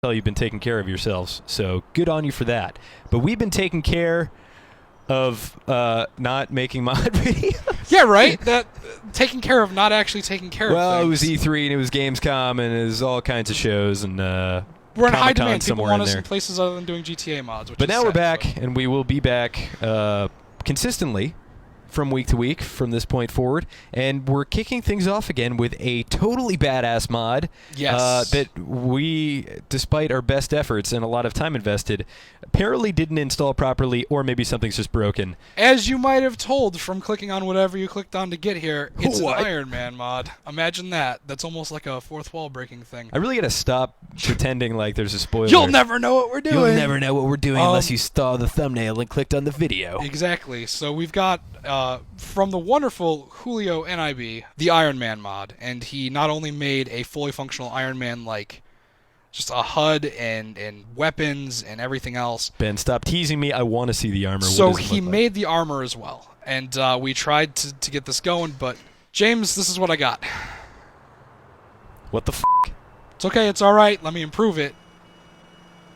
tell you've been taking care of yourselves, so good on you for that. But we've been taking care of not making mod videos. Yeah, right? That taking care of not actually taking care of Well, things. it was E3 and it was Gamescom and it was all kinds of shows and We're in high Comic-Con demand. People somewhere want in us there. in places other than doing GTA mods. Which But is now we're sad, back, so. and we will be back consistently from week to week from this point forward. And we're kicking things off again with a totally badass mod Yes. that we, despite our best efforts and a lot of time invested, apparently didn't install properly, or maybe something's just broken. As you might have told from clicking on whatever you clicked on to get here, it's What? an Iron Man mod. Imagine that. That's almost like a fourth wall breaking thing. I really got to stop pretending like there's a spoiler. You'll never know what we're doing. You'll never know what we're doing unless you saw the thumbnail and clicked on the video. Exactly. So we've got from the wonderful Julio NIB, the Iron Man mod, and he not only made a fully functional Iron Man, like just a HUD and weapons and everything else. Ben, stop teasing me. I want to see the armor. So What does it he look like? made the armor as well, and we tried to get this going, but James, this is what I got. What the f***? It's okay. It's all right. Let me improve it.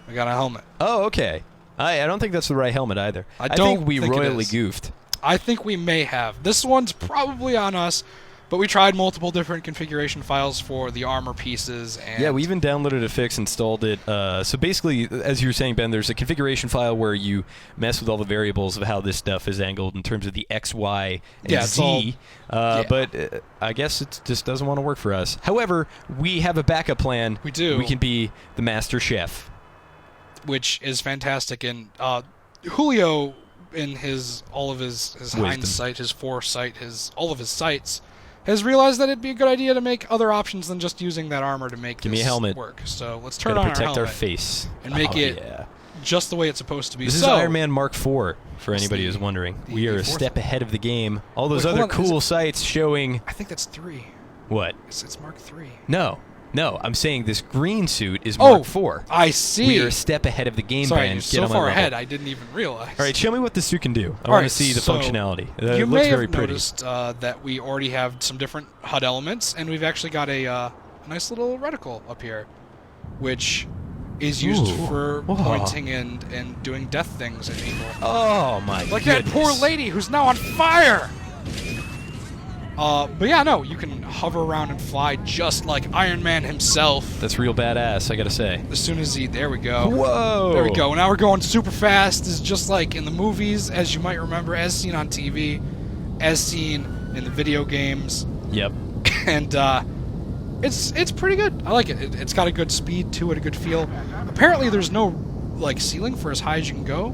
I got a helmet. Oh, okay. I don't think that's the right helmet either. I think don't we think it royally is. goofed. I think we may have. This one's probably on us, but we tried multiple different configuration files for the armor pieces. And Yeah, we even downloaded a fix, installed it. So basically, as you were saying, Ben, there's a configuration file where you mess with all the variables of how this stuff is angled in terms of the X, Y, and Yeah, it's Z. all- But I guess it just doesn't want to work for us. However, we have a backup plan. We do. We can be the master chef. which is fantastic. And Julio, in all of his Wisdom. hindsight, his foresight, all of his sights, has realized that it'd be a good idea to make other options than just using that armor to make Give me this a helmet. work. So let's turn Gotta on protect our our helmet face. and make Oh, it yeah. just the way it's supposed to be. This is So, Iron Man Mark IV, for It's anybody the- who's wondering. the We are a fourth step one. ahead of the game. All those Wait, hold other on, is cool it- sites showing... I think that's 3. What? It's Mark 3. No, I'm saying this green suit is Oh, Mark IV. I see. We are a step ahead of the game, Sorry, Ben. you're Get so on my far level. ahead, I didn't even realize. All right, show me what this suit can do. I All want to right, see the so functionality. You It looks may very have pretty. noticed that we already have some different HUD elements, and we've actually got a nice little reticle up here, which is used Ooh. for Whoa. pointing and doing death things at people. Oh, my Like goodness. that poor lady who's now on fire! But yeah, no, you can hover around and fly just like Iron Man himself. That's real badass, I gotta say. As soon as there we go. Whoa! There we go. Now we're going super fast. It's just like in the movies, as you might remember, as seen on TV, as seen in the video games, Yep. and it's pretty good. I like it. It's got a good speed to it, a good feel. Apparently, there's no like ceiling for as high as you can go.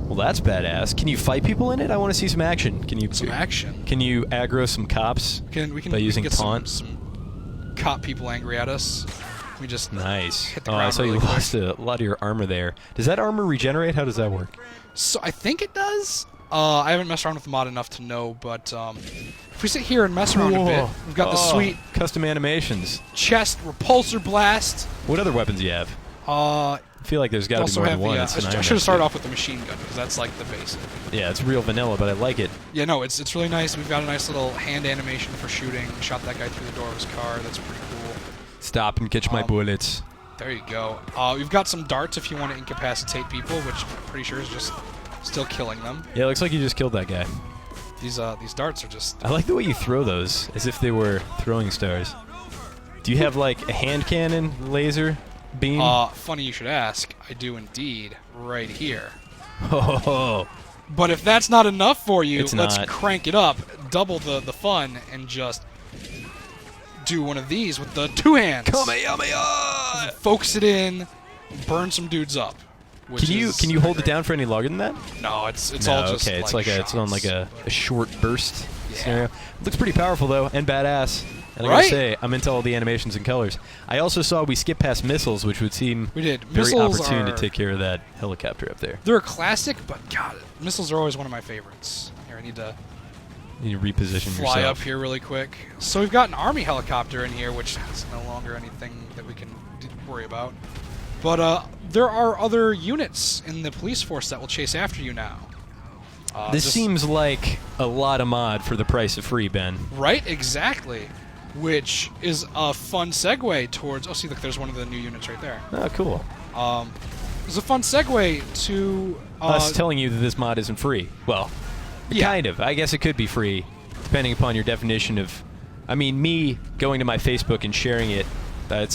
Well, that's badass. Can you fight people in it? I want to see some action. Can you Some action. Can you aggro some cops? We can By we can using get taunt? some cop people angry at us. We just Nice. hit the Oh, I ground saw you really quick. lost a lot of your armor there. Does that armor regenerate? How does that work? So I think it does. I haven't messed around with the mod enough to know, but if we sit here and mess around a bit, we've got the Oh, sweet custom animations. chest repulsor blast. What other weapons do you have? I feel like there's got to be Also more have than one. It's an I Iron should Man have started suit. off with the machine gun because that's like the basic. Yeah, it's real vanilla, but I like it. Yeah, no, it's really nice. We've got a nice little hand animation for shooting. Shot that guy through the door of his car. That's pretty cool. Stop and catch my bullets. There you go. We've got some darts if you want to incapacitate people, which I'm pretty sure is just still killing them. Yeah, it looks like you just killed that guy. These darts are just. I like the way you throw those, as if they were throwing stars. Do you have like a hand cannon, laser, beam? Funny you should ask. I do indeed, right here. Oh, But if that's not enough for you, It's let's not. crank it up, double the fun, and just do one of these with the two hands. Kamehameha! Focus it in, burn some dudes up. which is Can you hold it great. down for any longer than that? No, it's No, all just okay. It's like it's on like shots. a short burst Yeah. scenario. Looks pretty powerful though, and badass. And I Right? gotta say, I'm into all the animations and colors. I also saw we skipped past missiles, which would seem We did. very Missiles opportune to are- take care of that helicopter up there. They're a classic, but God, missiles are always one of my favorites. Here, I need to You need to reposition fly yourself. up here really quick. So we've got an army helicopter in here, which is no longer anything that we can worry about. But there are other units in the police force that will chase after you now. This just- seems like a lot of mod for the price of free, Ben. Right, exactly. which is a fun segue towards. Oh, see, look, there's one of the new units right there. Oh, cool. It's a fun segue to Us telling you that this mod isn't free. Well, Yeah. kind of. I guess it could be free, depending upon your definition of. I mean, me going to my Facebook and sharing it. I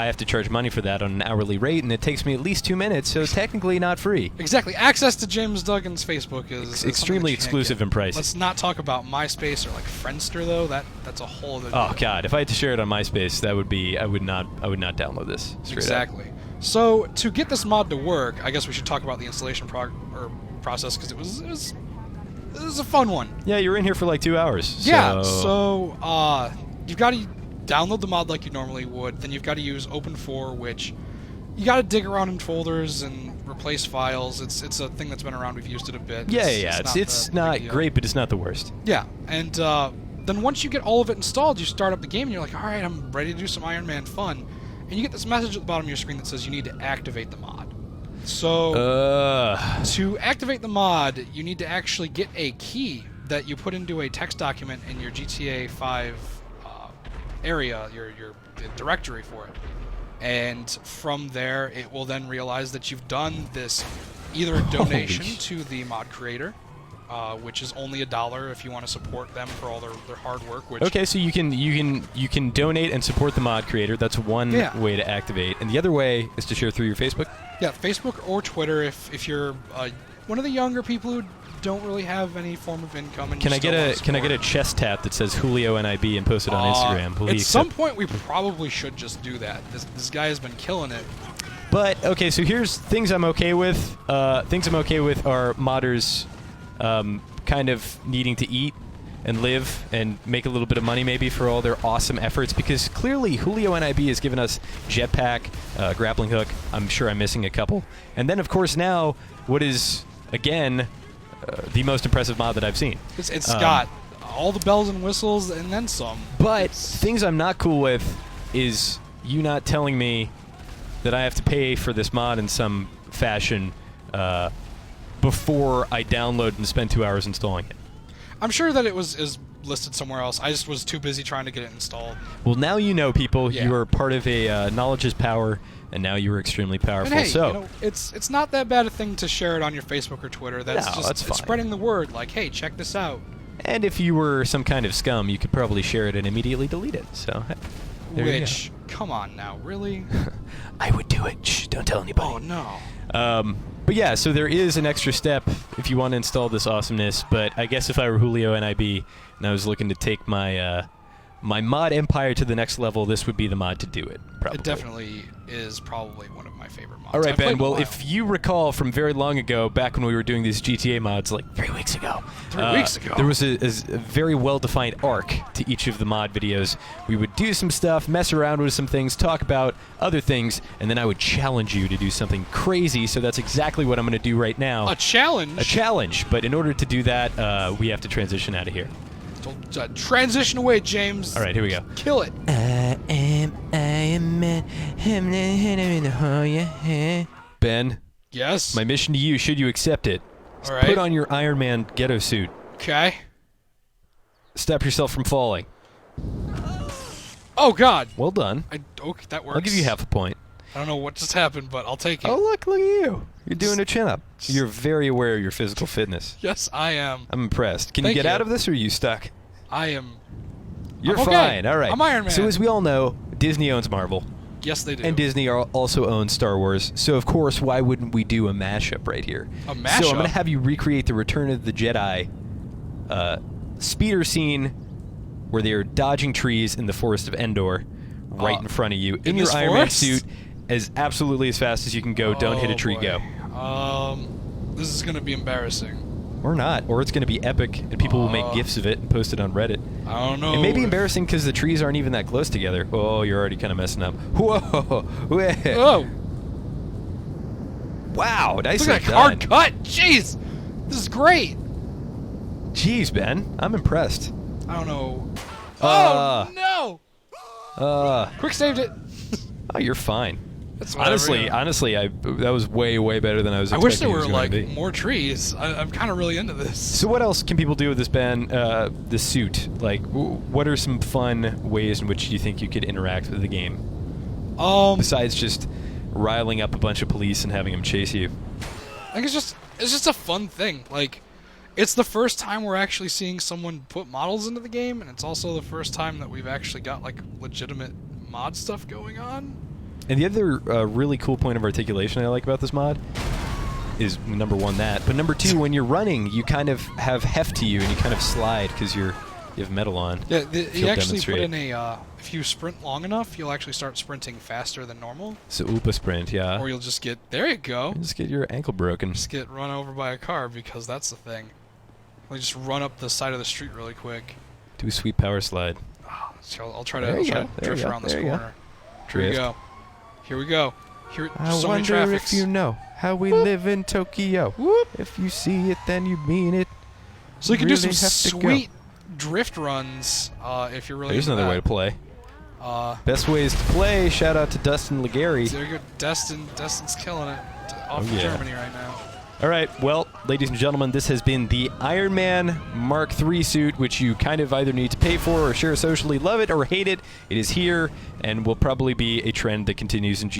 have to charge money for that on an hourly rate, and it takes me at least 2 minutes, so technically not free. Exactly. Access to James Duggan's Facebook is Extremely exclusive and pricey. Let's not talk about MySpace or like Friendster though. That's a whole other. Oh God! If I had to share it on MySpace, that would be. I would not download this. Straight Exactly. So to get this mod to work, I guess we should talk about the installation process because it was a fun one. Up. Yeah, you were in here for like 2 hours. Yeah. So you've got to download the mod like you normally would. Then you've got to use Open4, which you got to dig around in folders and replace files. It's a thing that's been around. We've used it a bit. Yeah, It's not big deal. great, but it's not the worst. Yeah, and then once you get all of it installed, you start up the game and you're like, all right, I'm ready to do some Iron Man fun. And you get this message at the bottom of your screen that says you need to activate the mod. So to activate the mod, you need to actually get a key that you put into a text document in your GTA 5 area, your the directory for it. And from there, it will then realize that you've done this either a donation to the mod creator, which is only $1 if you want to support them for all their hard work. Which Okay, so you can donate and support the mod creator. That's one way to activate, and the other way is to share through your Facebook. Yeah, Facebook or Twitter if you're one of the younger people who don't really have any form of income. And Can I get a chest tap that says Julio NIB and post it on Instagram? Will he At accept- some point, we probably should just do that. This guy has been killing it. But okay, so here's things I'm okay with. Things I'm okay with are modders kind of needing to eat and live and make a little bit of money maybe for all their awesome efforts, because clearly Julio NIB has given us jetpack, grappling hook. I'm sure I'm missing a couple. And then of course now what is again the most impressive mod that I've seen. It's got all the bells and whistles and then some. But things I'm not cool with is you not telling me that I have to pay for this mod in some fashion before I download and spend 2 hours installing it. I'm sure that it is listed somewhere else. I just was too busy trying to get it installed. Well, now you know, people. Yeah. You are part of a knowledge is power, and now you are extremely powerful. And hey, so you know, it's not that bad a thing to share it on your Facebook or Twitter. That's No, just that's fine. spreading the word. Like, hey, check this out. and if you were some kind of scum, you could probably share it and immediately delete it. So hey, there you Which, come on now, really? go. I would do it. Shh, don't tell anybody. Oh no. But yeah, so there is an extra step if you want to install this awesomeness. But I guess if I were Julio NIB and I was looking to take my my mod empire to the next level, this would be the mod to do it. Probably. It definitely is probably one of my favorite mods. All right, I've played Ben. it a Well, while. if you recall from very long ago, back when we were doing these GTA mods, like 3 weeks ago, 3 weeks ago. there was a very well-defined arc to each of the mod videos. We would do some stuff, mess around with some things, talk about other things, and then I would challenge you to do something crazy. So that's exactly what I'm going to do right now. a challenge. A challenge. But in order to do that, we have to transition out of here. Transition away, James. All right, here we go. Kill it. Ben, Yes. my mission to you, should you accept it, is All right. put on your Iron Man ghetto suit. Okay. Stop yourself from falling. Oh God. Well done. Okay, that works. I'll give you half a point. I don't know what just happened, but I'll take it. Oh, look at you. You're doing a chin-up. You're very aware of your physical fitness. Yes, I am. I'm impressed. Can you Thank get you. out of this, or are you stuck? I am. You're I'm okay. fine. All right. I'm Iron Man. So as we all know, Disney owns Marvel, Yes, they do. and Disney also owns Star Wars. So of course, why wouldn't we do a mashup right here? A So I'm mashup? going to have you recreate the Return of the Jedi speeder scene where they are dodging trees in the forest of Endor, right in front of you, in your this Iron Man forest? suit, as absolutely as fast as you can go. Don't hit a tree. boy. Go. This is gonna be embarrassing. Or not. Or it's going to be epic, and people will make Uh, gifs of it and post it on Reddit. I don't know. It may be if- embarrassing because the trees aren't even that close together. Oh, you're already kind of messing up. Whoa! Oh, Wow! Nice look at that done. hard cut. Jeez, this is great. Jeez, Ben, I'm impressed. I don't know. Uh. Oh no! Oh, Quick saved it. you're fine. It's whatever, Honestly, you know. honestly, that was way better than I was I expecting. wish there it were was going like to be. more trees. I'm kind of really into this. So what else can people do with this the suit? Like, what are some fun ways in which you think you could interact with the game? Besides just riling up a bunch of police and having them chase you. I think it's just a fun thing. Like, it's the first time we're actually seeing someone put models into the game, and it's also the first time that we've actually got like legitimate mod stuff going on. And the other really cool point of articulation I like about this mod is number one that, but number two, when you're running, you kind of have heft to you and you kind of slide because you have metal on. Yeah, you actually put demonstrate. in if you sprint long enough, you'll actually start sprinting faster than normal. So Upa sprint, yeah. Or you'll just get, there you go, Just get your ankle broken. just get run over by a car, because that's the thing. Like, just run up the side of the street really quick. Do a sweet power slide. So I'll try There you to go, there drift you go, around this there you go. corner. Here we Drift. go. Here we go. Here, I so many wonder traffics. if you know how we Whoop. live in Tokyo. Whoop. If you see it, then you mean it. So you can do really some have to go. sweet drift runs if you're really There's into another way that. to play. Uh, Best ways to play. Shout out to Dustin Legary. there you go. Destin's killing it. Off Oh, in yeah. Germany right now. All right, well, ladies and gentlemen, this has been the Iron Man Mark III suit, which you kind of either need to pay for or share socially. Love it or hate it. It is here, and will probably be a trend that continues in